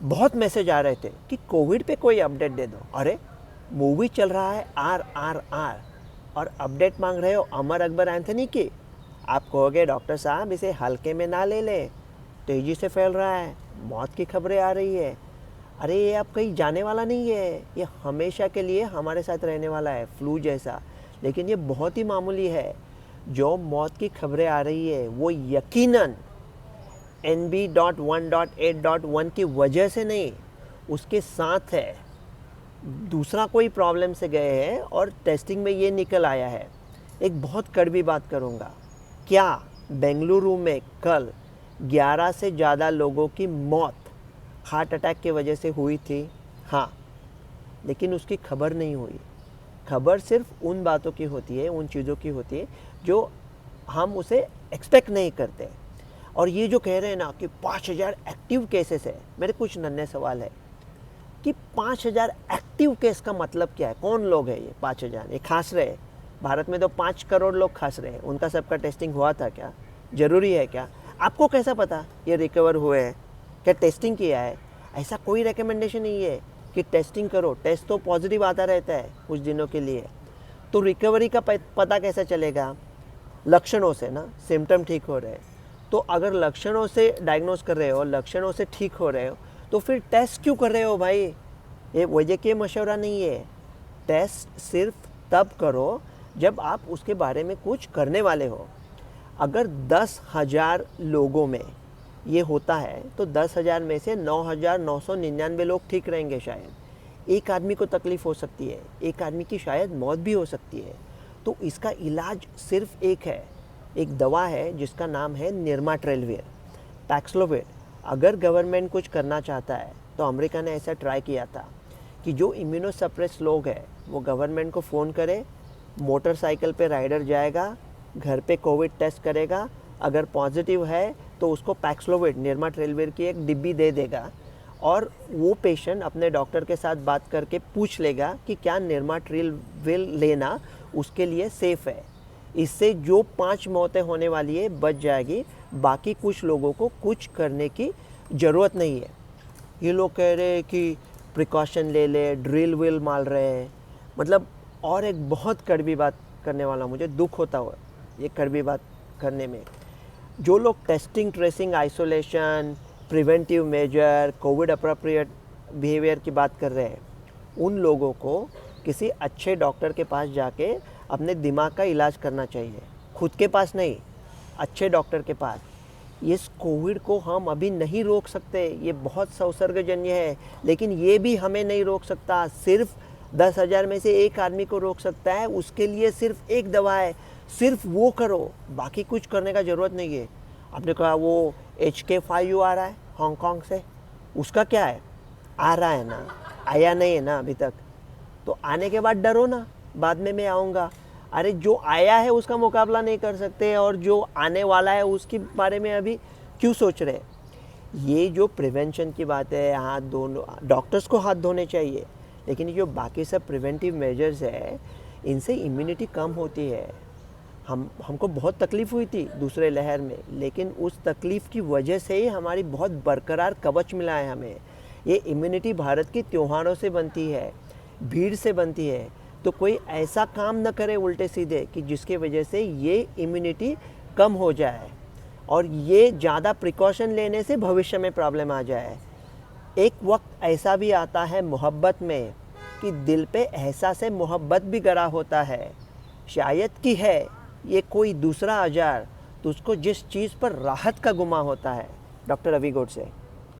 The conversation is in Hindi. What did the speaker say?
बहुत मैसेज आ रहे थे कि कोविड पे कोई अपडेट दे दो। अरे मूवी चल रहा है RRR और अपडेट मांग रहे हो अमर अकबर एंथनी की। आप कहोगे डॉक्टर साहब इसे हल्के में ना ले लें, तेज़ी से फैल रहा है, मौत की खबरें आ रही है। अरे ये अब कहीं जाने वाला नहीं है, ये हमेशा के लिए हमारे साथ रहने वाला है, फ्लू जैसा। लेकिन ये बहुत ही मामूली है। जो मौत की खबरें आ रही है वो यकीनन NB.1.8.1 की वजह से नहीं, उसके साथ है। दूसरा कोई प्रॉब्लम से गए हैं और टेस्टिंग में ये निकल आया है। एक बहुत कड़वी बात करूँगा, क्या बेंगलुरु में कल 11 से ज़्यादा लोगों की मौत हार्ट अटैक की वजह से हुई थी? हाँ, लेकिन उसकी खबर नहीं हुई। खबर सिर्फ उन बातों की होती है, उन चीज़ों की होती है जो हम उसे एक्सपेक्ट नहीं करते। और ये जो कह रहे हैं ना कि 5000 एक्टिव केसेस है, मेरे कुछ नन्हे सवाल है कि 5000 एक्टिव केस का मतलब क्या है? कौन लोग है ये 5000? ये खांस रहे हैं। भारत में तो 5 करोड़ लोग खांस रहे हैं, उनका सबका टेस्टिंग हुआ था क्या? ज़रूरी है क्या? आपको कैसा पता ये रिकवर हुए हैं? क्या टेस्टिंग किया है? ऐसा कोई रिकमेंडेशन नहीं है कि टेस्टिंग करो। टेस्ट तो पॉजिटिव आता रहता है कुछ दिनों के लिए। तो रिकवरी का पता कैसा चलेगा? लक्षणों से ना, सिम्टम ठीक हो रहे हैं। तो अगर लक्षणों से डायग्नोस कर रहे हो, लक्षणों से ठीक हो रहे हो, तो फिर टेस्ट क्यों कर रहे हो भाई? ये वैद्यकीय मशवरा नहीं है। टेस्ट सिर्फ तब करो जब आप उसके बारे में कुछ करने वाले हो। अगर 10,000 लोगों में ये होता है तो 10,000 में से 9,999 लोग ठीक रहेंगे शायद। एक आदमी को तकलीफ़ हो सकती है, एक आदमी की शायद मौत भी हो सकती है। तो इसका इलाज सिर्फ एक है, एक दवा है जिसका नाम है निर्माट्रेलविर, पैक्सलोविड। अगर गवर्नमेंट कुछ करना चाहता है तो अमेरिका ने ऐसा ट्राई किया था कि जो इम्यूनोसप्रेस लोग हैं वो गवर्नमेंट को फ़ोन करे, मोटरसाइकिल पे राइडर जाएगा, घर पे कोविड टेस्ट करेगा, अगर पॉजिटिव है तो उसको पैक्सलोविड निर्माट्रेलविर की एक डिब्बी दे देगा और वो पेशेंट अपने डॉक्टर के साथ बात करके पूछ लेगा कि क्या निर्माट्रेलविर लेना उसके लिए सेफ़ है। इससे जो 5 मौतें होने वाली है बच जाएगी, बाकी कुछ लोगों को कुछ करने की ज़रूरत नहीं है। ये लोग कह रहे हैं कि प्रिकॉशन ले ले, ड्रिल विल मार रहे हैं। मतलब और एक बहुत कड़वी बात करने वाला, मुझे दुख होता हुआ ये कड़वी बात करने में। जो लोग testing, tracing, isolation, preventive measure, Covid appropriate behaviour की बात कर रहे हैं, उन लोगों को किसी अच्छे डॉक्टर के पास जाके अपने दिमाग का इलाज करना चाहिए, खुद के पास नहीं, अच्छे डॉक्टर के पास। इस कोविड को हम अभी नहीं रोक सकते, ये बहुत संसर्गजन्य है, लेकिन ये भी हमें नहीं रोक सकता। सिर्फ 10,000 में से एक आदमी को रोक सकता है, उसके लिए सिर्फ एक दवा है, सिर्फ वो करो, बाकी कुछ करने का ज़रूरत नहीं है। आपने कहा वो HK5 आ रहा है हांगकांग से, उसका क्या है? आ रहा है ना, आया नहीं है ना अभी तक। तो आने के बाद डरो ना, बाद में मैं आऊँगा। अरे जो आया है उसका मुकाबला नहीं कर सकते और जो आने वाला है उसके बारे में अभी क्यों सोच रहे? ये जो प्रिवेंशन की बात है, हाथ धोने, डॉक्टर्स को हाथ धोने चाहिए, लेकिन ये जो बाकी सब प्रिवेंटिव मेजर्स है इनसे इम्यूनिटी कम होती है। हमको बहुत तकलीफ़ हुई थी दूसरे लहर में, लेकिन उस तकलीफ़ की वजह से ही हमारी बहुत बरकरार कवच मिला है हमें। ये इम्यूनिटी भारत की त्योहारों से बनती है, भीड़ से बनती है। तो कोई ऐसा काम न करे उल्टे सीधे कि जिसके वजह से ये इम्यूनिटी कम हो जाए और ये ज़्यादा प्रिकॉशन लेने से भविष्य में प्रॉब्लम आ जाए। एक वक्त ऐसा भी आता है मोहब्बत में कि दिल पे एहसास मोहब्बत भी गड़ा होता है। शायद कि है ये कोई दूसरा औजार, तो उसको जिस चीज़ पर राहत का गुमा होता है। डॉक्टर रवि गोडसे।